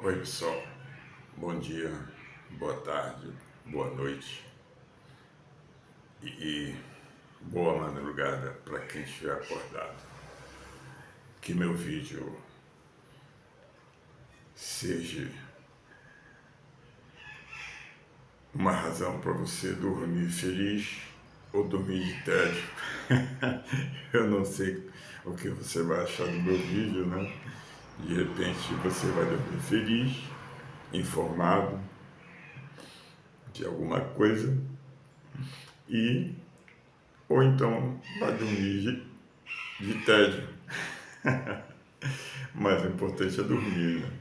Oi, pessoal. Bom dia, boa tarde, boa noite e boa madrugada para quem estiver acordado. Que meu vídeo seja uma razão para você dormir feliz ou dormir de tédio. Eu não sei o que você vai achar do meu vídeo, né? De repente você vai dormir feliz, informado de alguma coisa e ou então vai dormir de tédio. Mas o importante é dormir, né?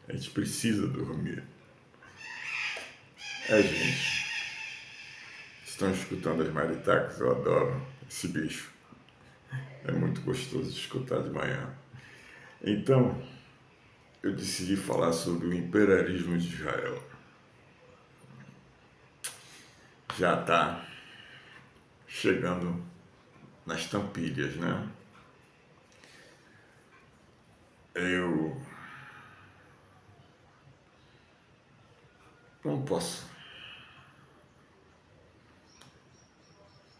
A gente precisa dormir. Gente, estão escutando as maritacas? Eu adoro esse bicho. É muito gostoso de escutar de manhã. Então, eu decidi falar sobre o imperialismo de Israel. Já está chegando nas tampilhas, né? Eu não posso.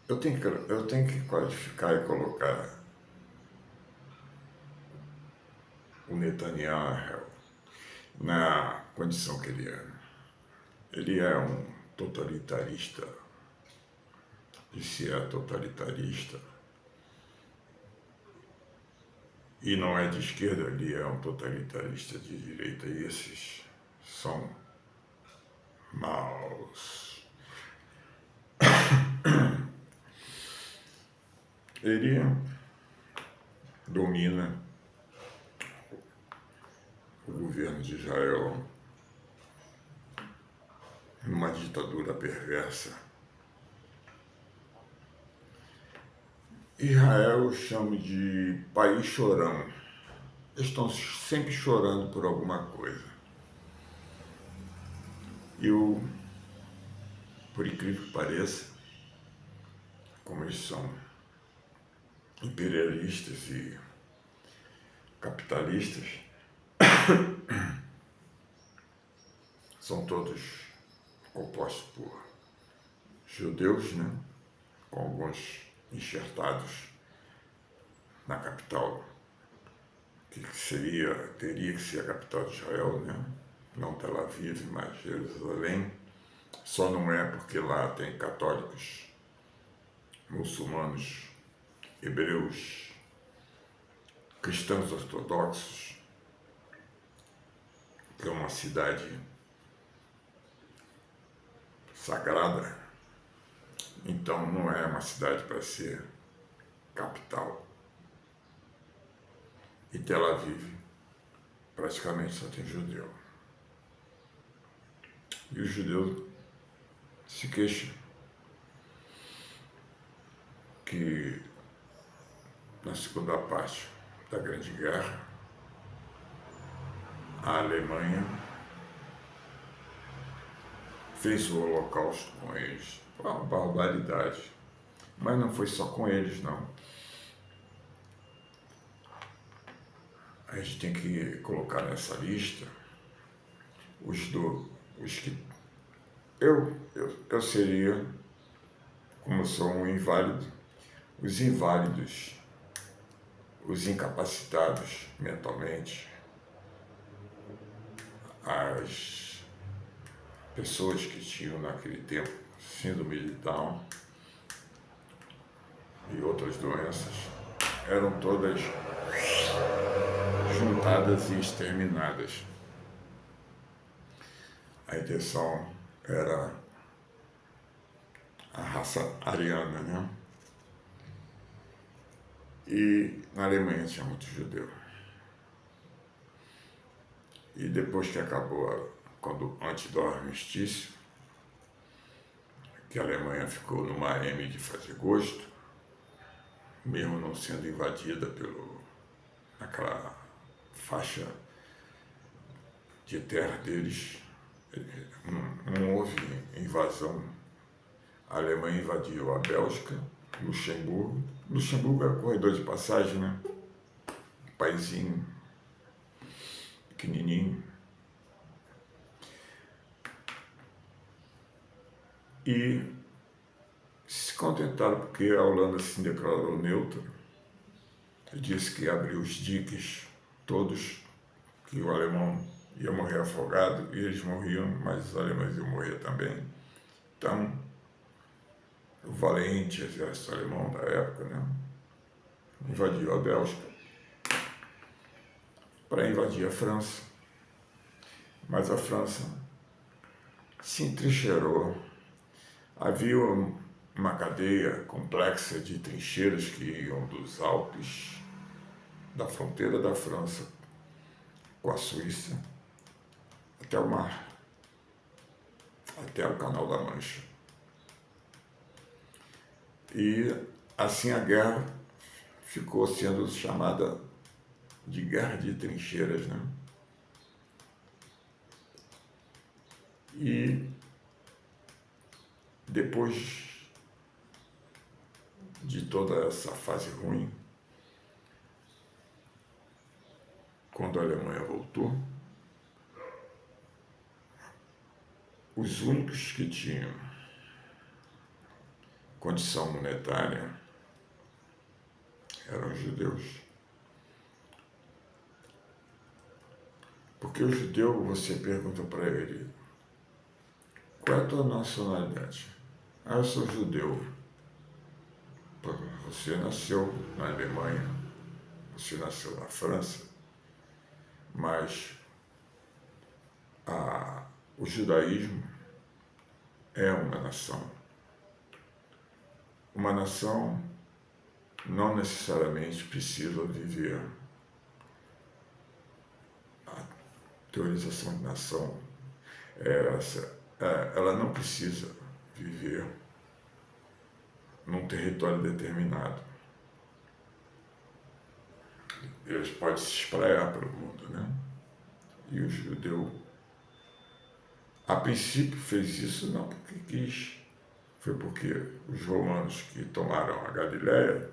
Eu tenho que qualificar e colocar o Netanyahu na condição que ele é. Ele é um totalitarista. E se é totalitarista e não é de esquerda, ele é um totalitarista de direita. E esses são maus. Ele domina o governo de Israel numa ditadura perversa. Israel eu chamo de país chorão. Eles estão sempre chorando por alguma coisa. Eu, por incrível que pareça, como eles são imperialistas e capitalistas, são todos compostos por judeus, né? Com alguns enxertados na capital, que teria que ser a capital de Israel, né? Não Tel Aviv, mas Jerusalém. Só não é porque lá tem católicos, muçulmanos, hebreus, cristãos ortodoxos, que é uma cidade sagrada. Então não é uma cidade para ser capital. E Tel Aviv praticamente só tem judeu. E os judeus se queixam que na segunda parte da Grande Guerra, a Alemanha fez o Holocausto com eles. Foi uma barbaridade. Mas não foi só com eles, não. A gente tem que colocar nessa lista os que eu seria, como eu sou um inválido, os inválidos, os incapacitados mentalmente, as pessoas que tinham naquele tempo síndrome de Down e outras doenças, eram todas juntadas e exterminadas. A intenção era a raça ariana, né? E na Alemanha tinha muito judeu. E depois que acabou, antes do armistício, que a Alemanha ficou numa M de fazer gosto, mesmo não sendo invadida naquela faixa de terra deles, não houve invasão. A Alemanha invadiu a Bélgica, Luxemburgo. Luxemburgo é corredor de passagem, né? Um paizinho pequenininho. e se contentaram porque a Holanda se declarou neutra e disse que abriu os diques todos, que o alemão ia morrer afogado e eles morriam, mas os alemães iam morrer também. Então, o valente exército alemão da época, né, invadiu a Bélgica para invadir a França, mas a França se entrincheirou. Havia uma cadeia complexa de trincheiras que iam dos Alpes, da fronteira da França com a Suíça, até o mar, até o Canal da Mancha. E assim a guerra ficou sendo chamada de guerra de trincheiras, né? E depois de toda essa fase ruim, quando a Alemanha voltou, os únicos que tinham condição monetária eram os judeus. Porque o judeu, você pergunta para ele, qual é a tua nacionalidade? Ah, eu sou judeu. Você nasceu na Alemanha, você nasceu na França, mas o judaísmo é uma nação. Uma nação não necessariamente precisa viver. A teorização de nação é essa. Ela não precisa viver num território determinado. Eles podem se espraiar pelo mundo, né? E o judeu, a princípio, fez isso não porque quis, foi porque os romanos que tomaram a Galileia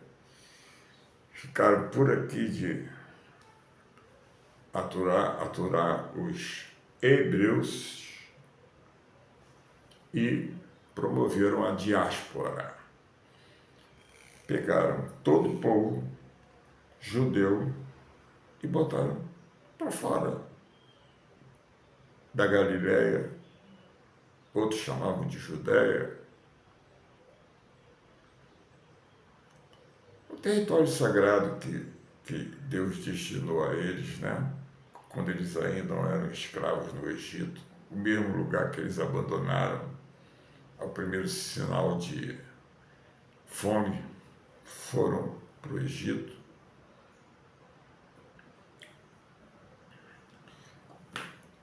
ficaram por aqui de aturar os hebreus e promoveram a diáspora. Pegaram todo o povo judeu e botaram para fora da Galileia, outros chamavam de Judéia. O território sagrado que Deus destinou a eles, né? Quando eles ainda não eram escravos no Egito, o mesmo lugar que eles abandonaram ao primeiro sinal de fome, foram para o Egito.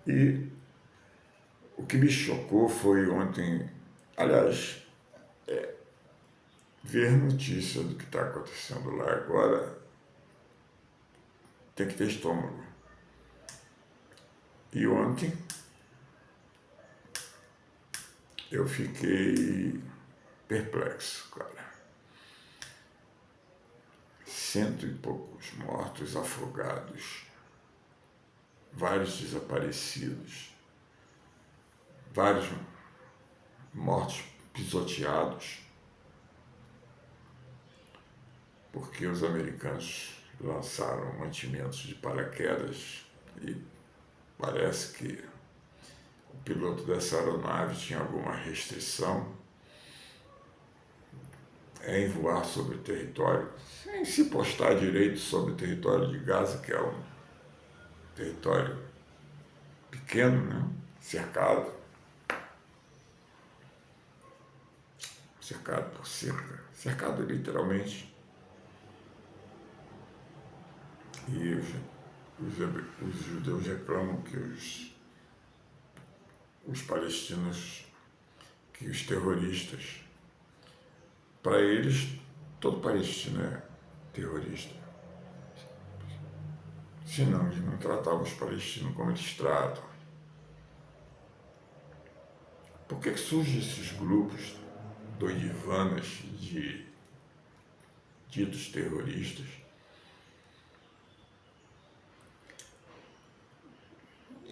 E o que me chocou foi ontem, aliás, ver notícia do que está acontecendo lá agora, tem que ter estômago. E ontem eu fiquei perplexo, cara. 100 e poucos mortos, afogados, vários desaparecidos, vários mortos pisoteados, porque os americanos lançaram mantimentos de paraquedas e parece que o piloto dessa aeronave tinha alguma restrição em voar sobre o território, sem se postar direito sobre o território de Gaza, que é um território pequeno, né? Cercado por cerca, cercado literalmente. E os judeus reclamam que os palestinos, que os terroristas, para eles, todo palestino é terrorista. Senão, eles não tratavam os palestinos como eles tratam. Por que surgem esses grupos doidivanas de ditos terroristas?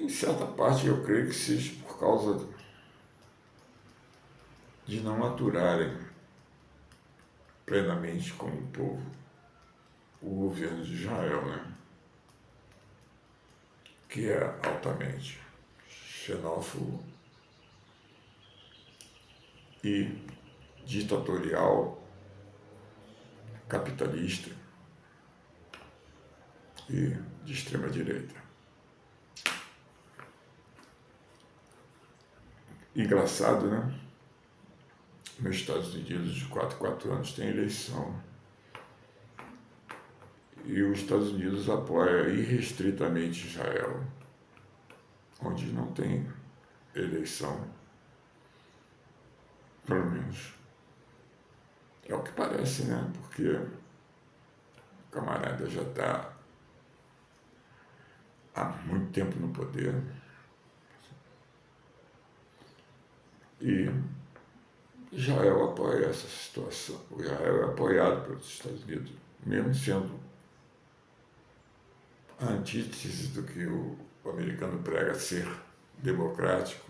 Em certa parte, eu creio que seja por causa de não aturarem plenamente como povo o governo de Israel, né? Que é altamente xenófobo e ditatorial, capitalista e de extrema direita. Engraçado, né? Nos Estados Unidos, de 4 em 4 anos, tem eleição. E os Estados Unidos apoia irrestritamente Israel, onde não tem eleição, pelo menos. É o que parece, né? Porque o camarada já está há muito tempo no poder e Israel apoia essa situação. O Israel é apoiado pelos Estados Unidos, mesmo sendo a antítese do que o americano prega ser democrático,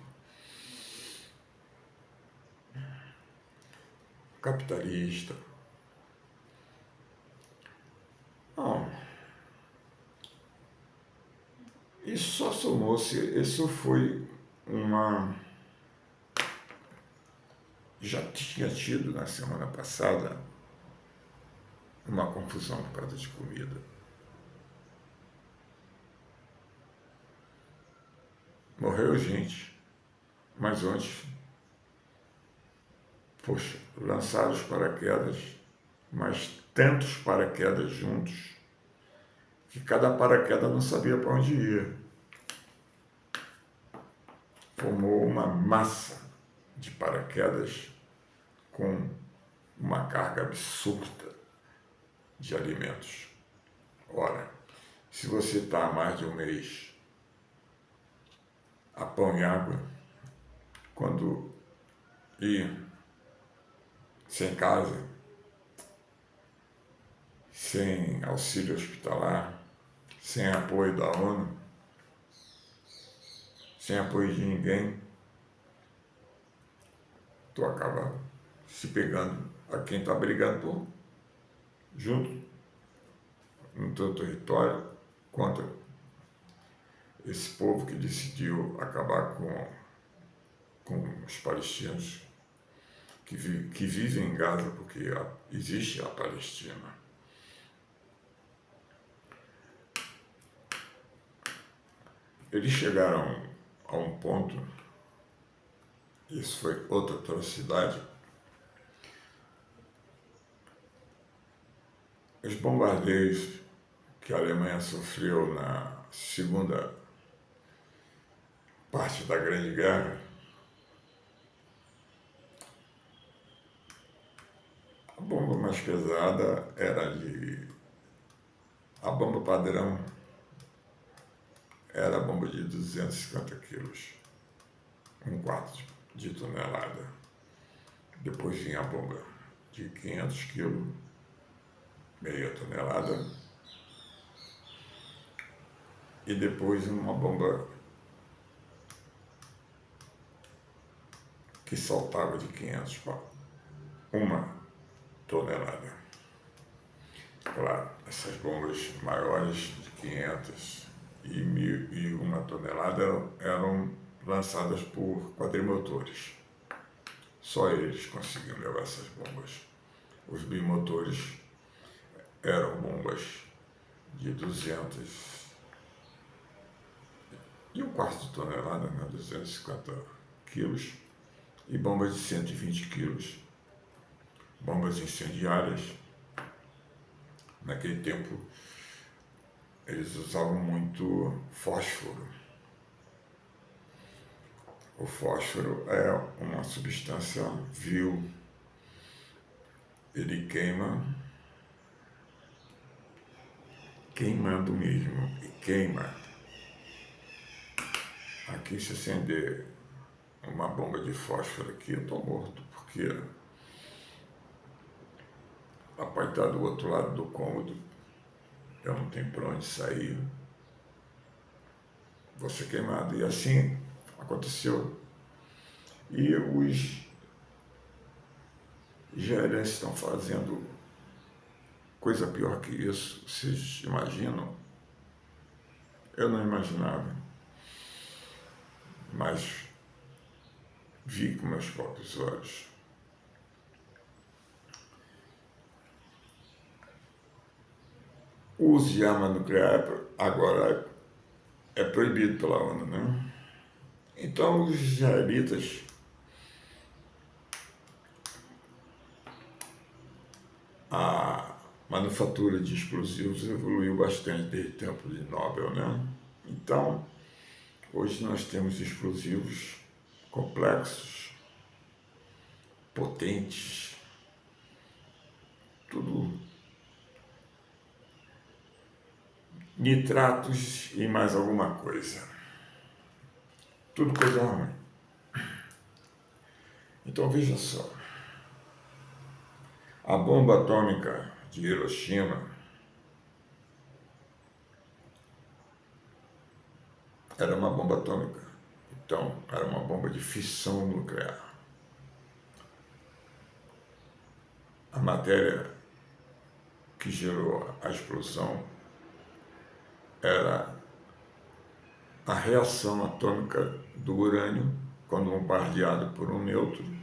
capitalista. Não, isso só somou-se, isso foi uma... Já tinha tido na semana passada uma confusão por causa de comida. Morreu gente, mas antes, poxa, lançaram os paraquedas, mas tantos paraquedas juntos, que cada paraquedas não sabia para onde ia. Formou uma massa de paraquedas com uma carga absurda de alimentos. Ora, se você está há mais de um mês a pão e água, quando ir sem casa, sem auxílio hospitalar, sem apoio da ONU, sem apoio de ninguém, tu acaba se pegando a quem está brigando por, junto no teu território contra esse povo que decidiu acabar com os palestinos que vivem em Gaza, porque existe a Palestina. Eles chegaram a um ponto, isso foi outra atrocidade, os bombardeios que a Alemanha sofreu na segunda parte da Grande Guerra, a bomba mais pesada a bomba padrão era a bomba de 250 quilos, 1/4 de tonelada. Depois vinha a bomba de 500 quilos, meia tonelada. E depois uma bomba que saltava de 500 para 1 tonelada. Claro, essas bombas maiores de 500 e 1 tonelada eram lançadas por quadrimotores. Só eles conseguiam levar essas bombas. Os bimotores eram bombas de 201/4 de tonelada, né? 250 quilos, e bombas de 120 quilos, bombas incendiárias. Naquele tempo, eles usavam muito fósforo. O fósforo é uma substância vil, ele queimando mesmo, e queima. Aqui, se acender uma bomba de fósforo aqui, eu estou morto, porque rapaz está do outro lado do cômodo, eu não tenho para onde sair, vou ser queimado. E assim aconteceu. E os israelenses estão fazendo coisa pior que isso. Vocês imaginam? Eu não imaginava, mas vi com meus próprios olhos. O uso de arma nuclear agora é proibido pela ONU, né? Então os israelitas a manufatura de explosivos evoluiu bastante desde o tempo de Nobel, né? Então, hoje nós temos explosivos complexos, potentes, tudo nitratos e mais alguma coisa. Tudo coisa ruim. Então veja só, a bomba atômica de Hiroshima era uma bomba atômica, então era uma bomba de fissão nuclear. A matéria que gerou a explosão era a reação atômica do urânio quando bombardeado por um nêutron,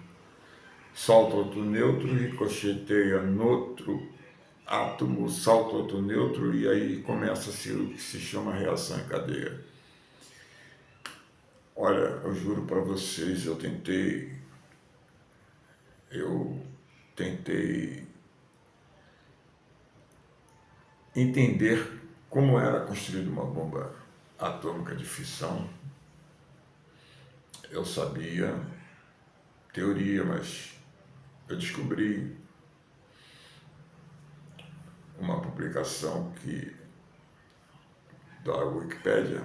solta outro nêutron, ricocheteia no outro átomo, salta outro nêutron e aí começa-se o que se chama reação em cadeia. Olha, eu juro para vocês, eu tentei entender como era construída uma bomba atômica de fissão. Eu sabia teoria, mas eu descobri uma publicação da Wikipédia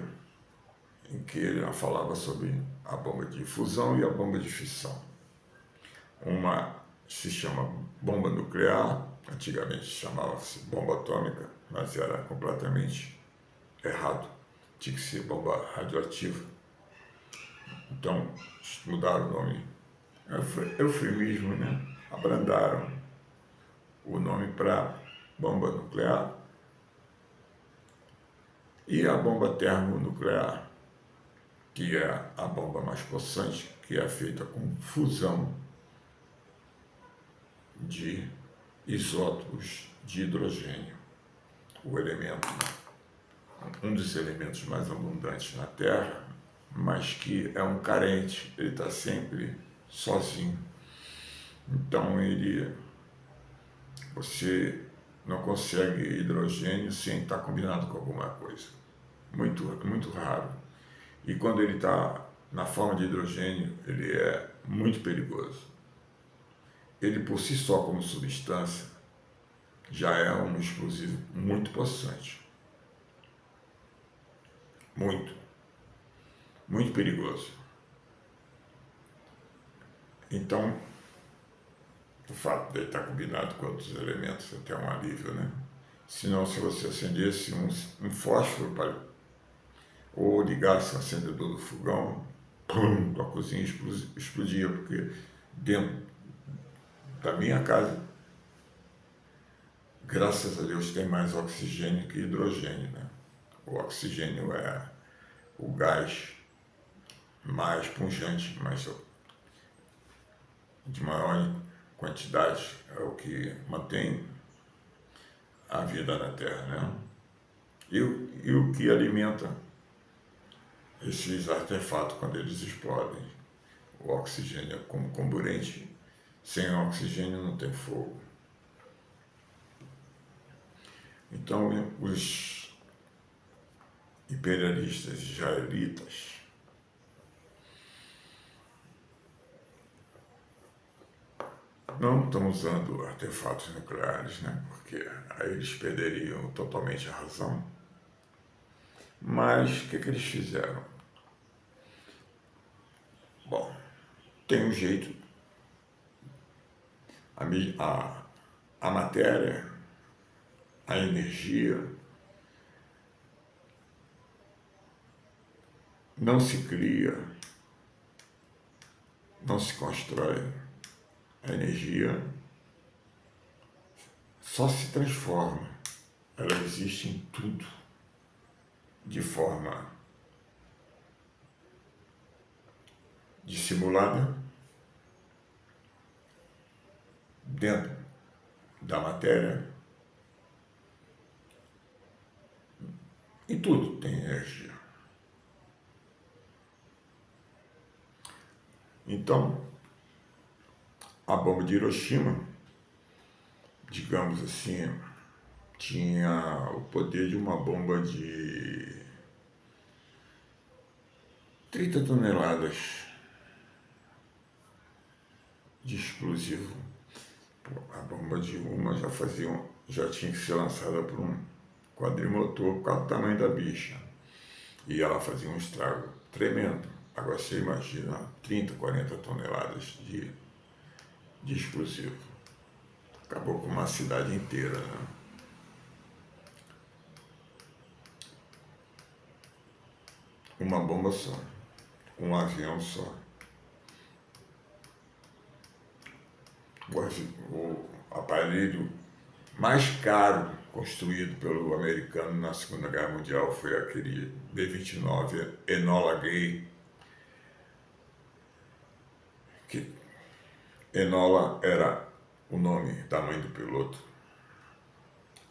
em que ele falava sobre a bomba de fusão e a bomba de fissão. Uma se chama bomba nuclear, antigamente chamava-se bomba atômica, mas era completamente errado, tinha que ser bomba radioativa. Então mudaram o nome, eufemismo, né? Abrandaram o nome para bomba nuclear. E a bomba termonuclear, que é a bomba mais possante, que é feita com fusão de isótopos de hidrogênio, um dos elementos mais abundantes na Terra, mas que é um carente, ele está sempre sozinho. Então você não consegue hidrogênio sem estar combinado com alguma coisa. Muito, muito raro. E quando ele está na forma de hidrogênio, ele é muito perigoso. Ele por si só, como substância, já é um explosivo muito possante. Muito. Muito perigoso. Então, o fato de ele estar combinado com outros elementos é até um alívio, né? Senão, se você acendesse um fósforo ou ligasse o acendedor do fogão, pum, a cozinha explodia, porque dentro da minha casa, graças a Deus, tem mais oxigênio que hidrogênio, né? O oxigênio é o gás mais pungente, mais de maior quantidade, é o que mantém a vida na Terra, né? E o que alimenta esses artefatos quando eles explodem. O oxigênio é como comburente, sem oxigênio não tem fogo. Então, os imperialistas israelitas não estão usando artefatos nucleares, né? Porque aí eles perderiam totalmente a razão. Mas o que eles fizeram? Bom, tem um jeito. A matéria, a energia, não se cria, não se constrói. A energia só se transforma. Ela existe em tudo de forma dissimulada dentro da matéria, e tudo tem energia. Então, a bomba de Hiroshima, digamos assim, tinha o poder de uma bomba de 30 toneladas de explosivo. A bomba de uma já tinha que ser lançada por um quadrimotor por causa do tamanho da bicha. E ela fazia um estrago tremendo. Agora você imagina 30, 40 toneladas de explosivo. Acabou com uma cidade inteira, né? Uma bomba só, um avião só. O aparelho mais caro construído pelo americano na Segunda Guerra Mundial foi aquele B-29 Enola Gay, que Enola era o nome da mãe do piloto.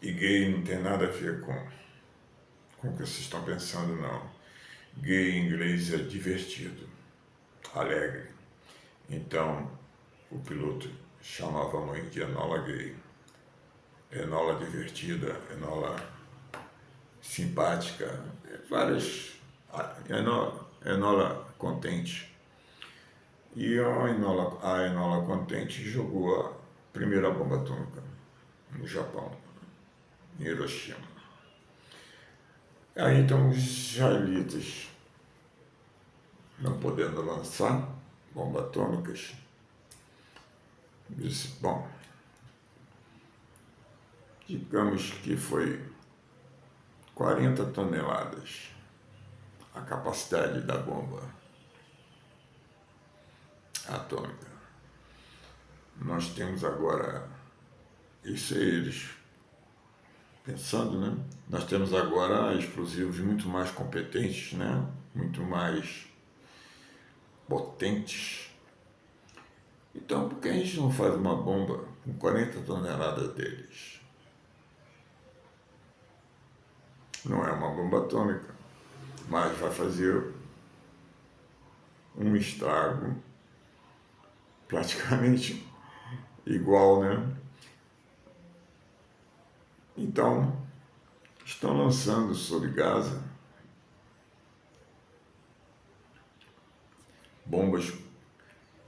E gay não tem nada a ver com o que vocês estão pensando, não. Gay em inglês é divertido, alegre. Então, o piloto chamava a mãe de Enola Gay. Enola divertida, Enola simpática, várias. Enola contente. E a Enola contente jogou a primeira bomba atômica no Japão, em Hiroshima. Aí então os israelitas, não podendo lançar bombas atômicas, disse, bom, digamos que foi 40 toneladas a capacidade da bomba atômica. Nós temos agora, isso é eles pensando, né? Nós temos agora explosivos muito mais competentes, né? Muito mais potentes. Então, por que a gente não faz uma bomba com 40 toneladas deles? Não é uma bomba atômica, mas vai fazer um estrago praticamente igual, né? Então, estão lançando sobre Gaza bombas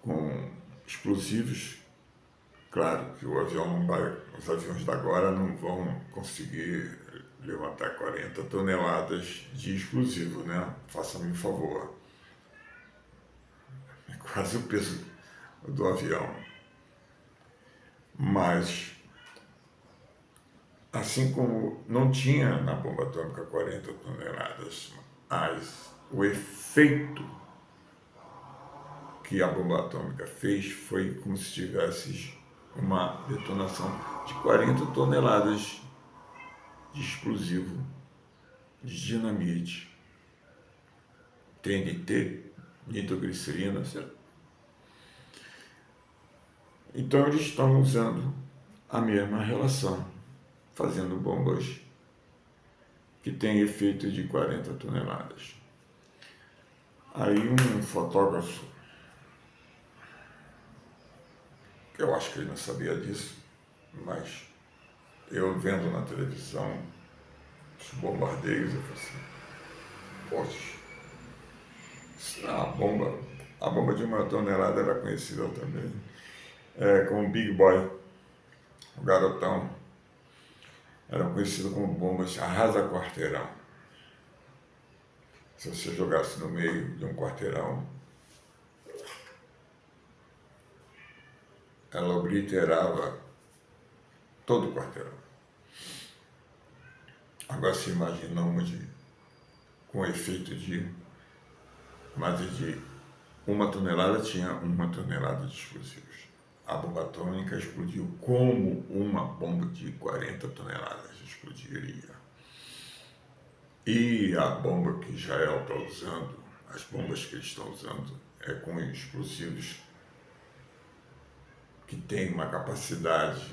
com explosivos. Claro que os aviões da agora não vão conseguir levantar 40 toneladas de explosivo, né? Faça-me um favor. É quase o peso do avião. Mas, assim como não tinha na bomba atômica 40 toneladas, mas o efeito que a bomba atômica fez foi como se tivesse uma detonação de 40 toneladas de explosivo, de dinamite, TNT, nitroglicerina, certo? Então eles estão usando a mesma relação, fazendo bombas que têm efeito de 40 toneladas. Aí um fotógrafo, que eu acho que ele não sabia disso, mas eu vendo na televisão os bombardeios, eu falei assim, poxa, a bomba de 1 tonelada era conhecida também como Big Boy, o garotão, era conhecido como bombas arrasa-quarteirão. Se você jogasse no meio de um quarteirão, ela obliterava todo o quarteirão. Agora se imagina com efeito de mais de 1 tonelada, tinha 1 tonelada de explosivos. a bomba atômica explodiu como uma bomba de 40 toneladas explodiria. E a bomba que Israel está usando, as bombas que eles estão usando, é com explosivos que tem uma capacidade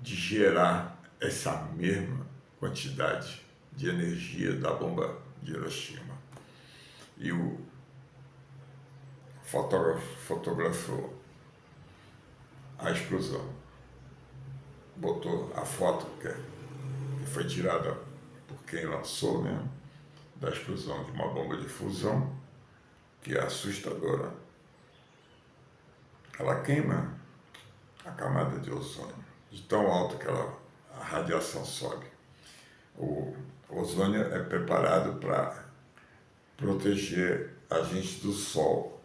de gerar essa mesma quantidade de energia da bomba de Hiroshima. E o fotógrafo fotografou a explosão, botou a foto que foi tirada por quem lançou, né, da explosão de uma bomba de fusão, que é assustadora. Ela queima a camada de ozônio, de tão alto que a radiação sobe. O ozônio é preparado para proteger a gente do sol,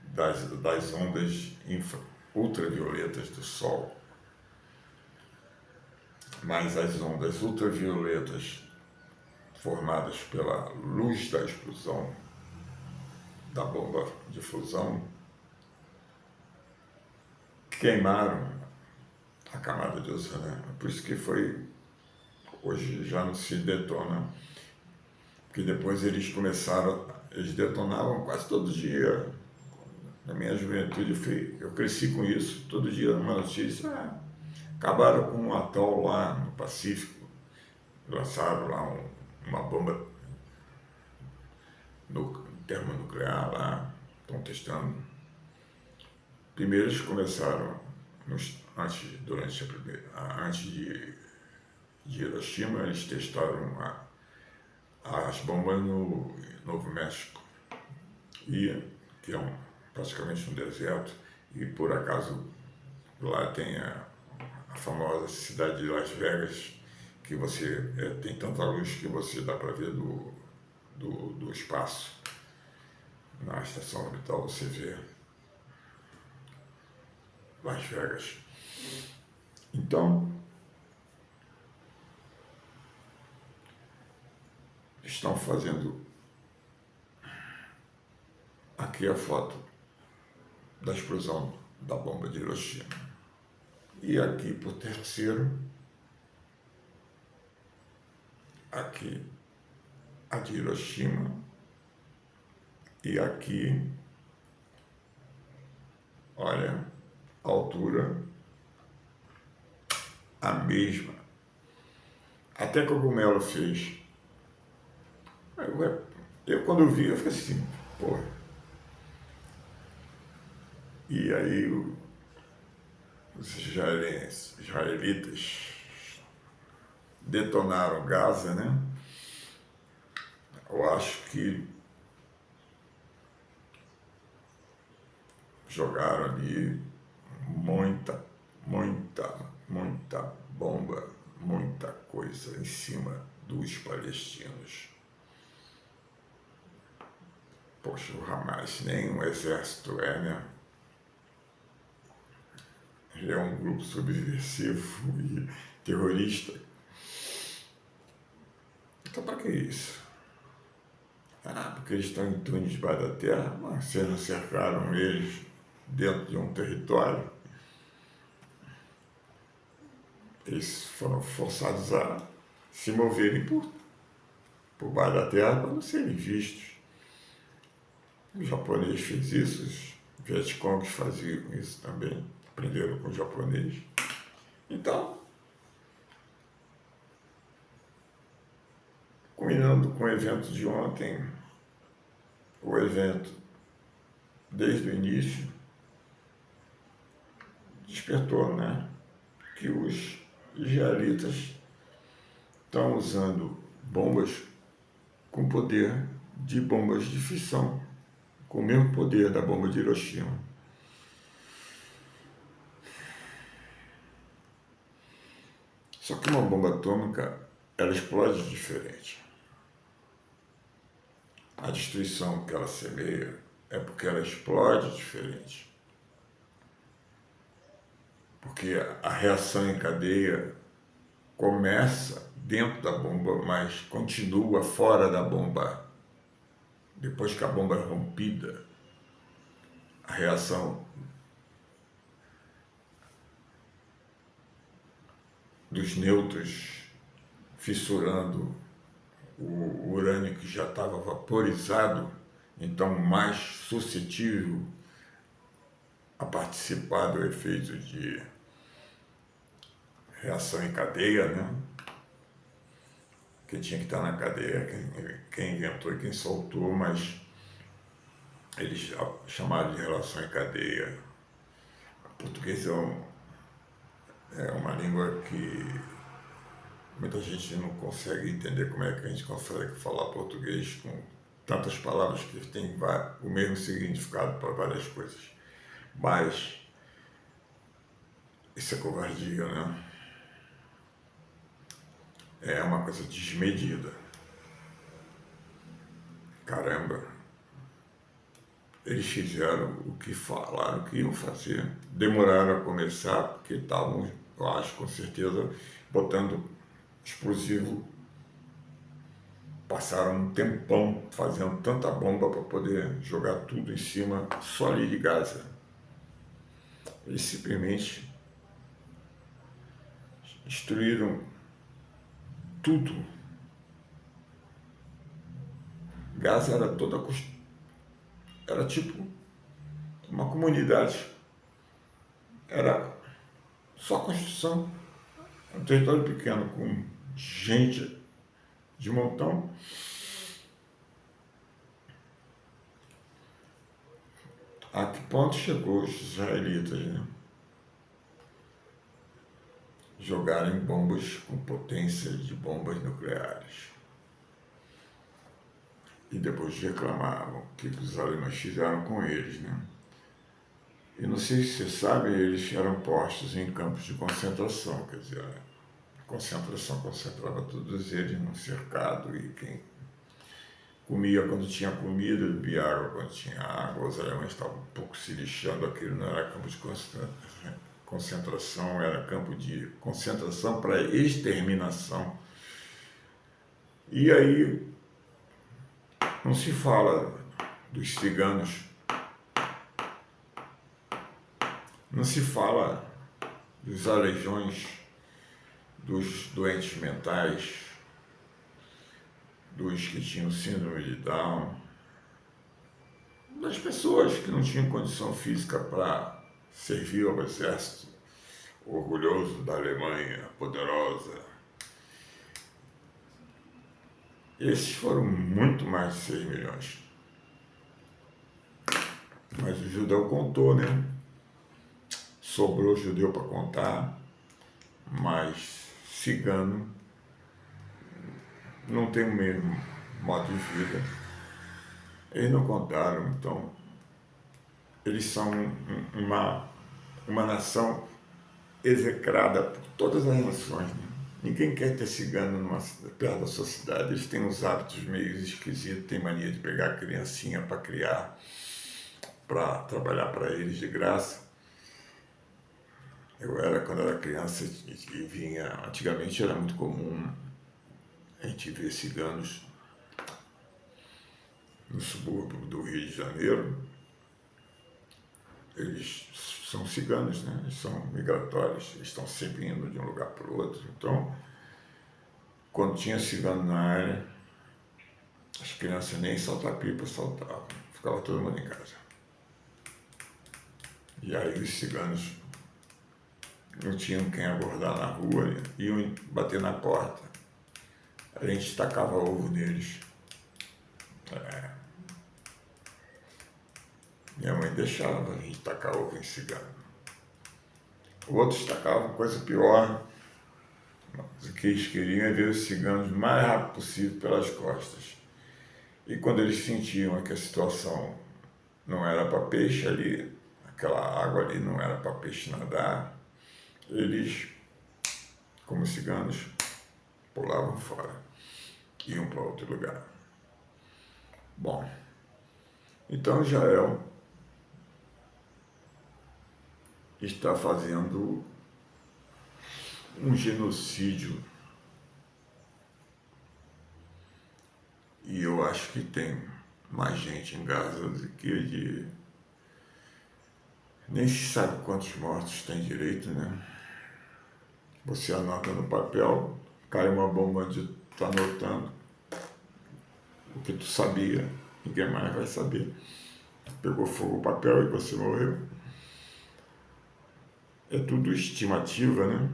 das ondas ultravioletas do sol. Mas as ondas ultravioletas formadas pela luz da explosão da bomba de fusão queimaram a camada de ozônio. Por isso que hoje já não se detona, porque depois eles detonavam quase todo dia. Na minha juventude eu cresci com isso, todo dia numa notícia, acabaram com um atol lá no Pacífico, lançaram lá uma bomba termonuclear lá, estão testando. Primeiro eles começaram, antes de Hiroshima, eles testaram as bombas no Novo México, que é praticamente um deserto, e por acaso lá tem a famosa cidade de Las Vegas, que tem tanta luz que você dá para ver do espaço. Na estação orbital você vê Las Vegas. Então, estão fazendo aqui a foto da explosão da bomba de Hiroshima. E aqui, por terceiro, aqui a de Hiroshima, e aqui, olha, a altura, a mesma. Até Cogumelo fez. Eu quando vi, eu fiquei assim, porra. E aí os israelitas detonaram Gaza, né? Eu acho que jogaram ali muita bomba, muita coisa em cima dos palestinos. Poxa, o Hamas nem um exército é, né? Ele é um grupo subversivo e terrorista. Então, para que isso? Porque eles estão em túneis debaixo da terra, mas vocês não cercaram eles dentro de um território. Eles foram forçados a se moverem por baixo da terra para não serem vistos. O japonês fez isso, os Vietcongs faziam isso também, aprenderam com o japonês. Então, combinando com o evento de ontem, o evento, desde o início, despertou, né, que os israelitas estão usando bombas com poder de bombas de fissão, com o mesmo poder da bomba de Hiroshima. Só que uma bomba atômica, ela explode diferente. A destruição que ela semeia é porque ela explode diferente. Porque a reação em cadeia começa dentro da bomba, mas continua fora da bomba. Depois que a bomba é rompida, a reação dos nêutrons fissurando o urânio que já estava vaporizado, então mais suscetível a participar do efeito de reação em cadeia, né? Que tinha que estar na cadeia, quem inventou e quem soltou, mas eles chamaram de relação em cadeia. O português é uma língua que muita gente não consegue entender como é que a gente consegue falar português com tantas palavras que têm o mesmo significado para várias coisas. Mas isso é covardia, né? É uma coisa desmedida. Caramba, eles fizeram o que falaram que iam fazer. Demoraram a começar porque estavam, eu acho, com certeza, botando explosivo. Passaram um tempão fazendo tanta bomba para poder jogar tudo em cima só ali de Gaza. Eles simplesmente destruíram tudo. Gaza era era tipo uma comunidade. Era só construção. Um território pequeno com gente de montão. A que ponto chegou os israelitas, né? Jogarem bombas com potência de bombas nucleares. E depois reclamavam o que os alemães fizeram com eles, né? E não sei se você sabe, eles eram postos em campos de concentração, quer dizer, a concentração concentrava todos eles num cercado e quem comia quando tinha comida, bebia água quando tinha água, os alemães estavam um pouco se lixando, aquilo não era campo de concentração, era campo de concentração para exterminação. E aí não se fala dos ciganos, não se fala dos aleijões, dos doentes mentais, dos que tinham síndrome de Down, das pessoas que não tinham condição física para servir ao exército orgulhoso da Alemanha poderosa. Esses foram muito mais de 6 milhões. Mas o judeu contou, né? Sobrou judeu para contar, mas cigano não tem o mesmo modo de vida. Eles não contaram, então eles são uma nação execrada por todas as nações, né? Ninguém quer ter cigano perto da sua cidade. Eles têm uns hábitos meio esquisitos, têm mania de pegar a criancinha para criar, para trabalhar para eles de graça. Quando era criança, e vinha, antigamente era muito comum a gente ver ciganos no subúrbio do Rio de Janeiro. Eles são ciganos, né? Eles são migratórios, eles estão sempre indo de um lugar para o outro. Então, quando tinha cigano na área, as crianças nem salta-pipa saltavam, ficava todo mundo em casa. E aí os ciganos não tinham quem abordar na rua, iam bater na porta. A gente tacava ovo neles. Minha mãe deixava a gente tacar ovo em cigano. Outros tacavam coisa pior. O que eles queriam é ver os ciganos o mais rápido possível pelas costas. E quando eles sentiam que a situação não era para peixe ali, aquela água ali não era para peixe nadar, eles, como ciganos, pulavam fora, iam para outro lugar. Bom, então Israel está fazendo um genocídio. E eu acho que tem mais gente em Gaza do que de... Nem se sabe quantos mortos tem direito, né? Você anota no papel, cai uma bomba onde tu tá anotando o que tu sabia, ninguém mais vai saber. Pegou fogo o papel e você morreu. É tudo estimativa, né?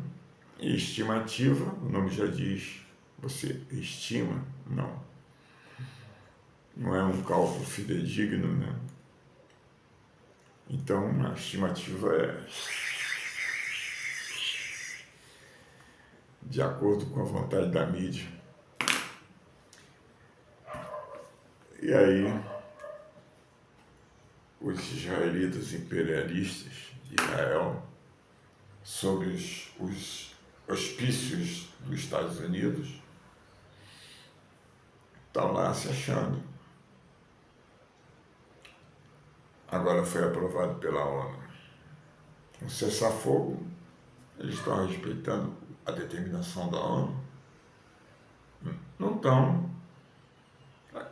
E estimativa, o nome já diz, você estima? Não. Não é um cálculo fidedigno, né? Então, a estimativa é de acordo com a vontade da mídia. E aí, os israelitas imperialistas de Israel, sob os auspícios dos Estados Unidos, estão lá se achando. Agora foi aprovado pela ONU um cessar-fogo. Eles estão respeitando a determinação da ONU? Não estão.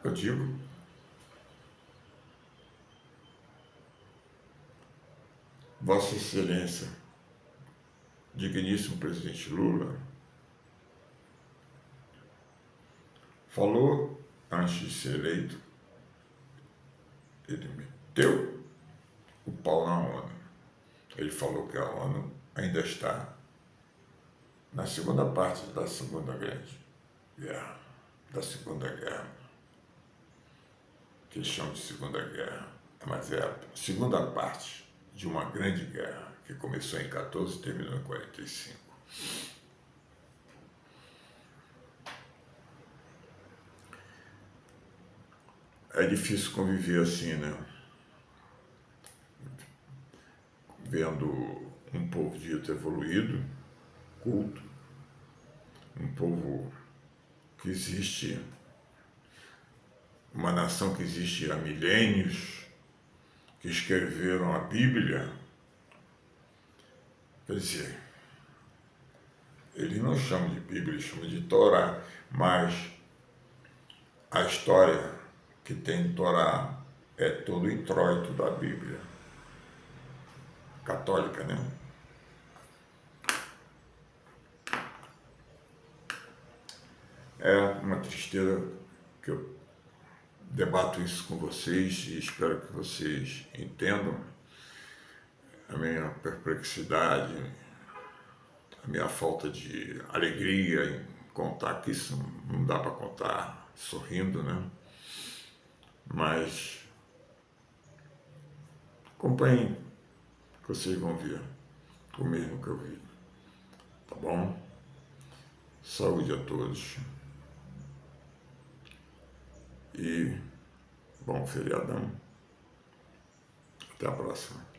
Eu digo, Vossa Excelência, digníssimo presidente Lula, falou antes de ser eleito, ele meteu o pau na ONU. Ele falou que a ONU ainda está na segunda parte da Segunda Grande Guerra, da Segunda Guerra, que eles chamam de Segunda Guerra, mas é a segunda parte de uma grande guerra que começou em 14 e terminou em 45. É difícil conviver assim, né? Vendo um povo dito evoluído, culto, um povo que existe, uma nação que existe há milênios, que escreveram a Bíblia. Quer dizer, eles não chamam de Bíblia, eles chamam de Torá, mas a história que tem em Torá é todo o introito da Bíblia católica, né? É uma tristeza que eu debato isso com vocês e espero que vocês entendam a minha perplexidade, a minha falta de alegria em contar, que isso não dá para contar sorrindo, né? Mas acompanhem, que vocês vão ver o mesmo que eu vi, tá bom? Saúde a todos e bom feriadão. Até a próxima.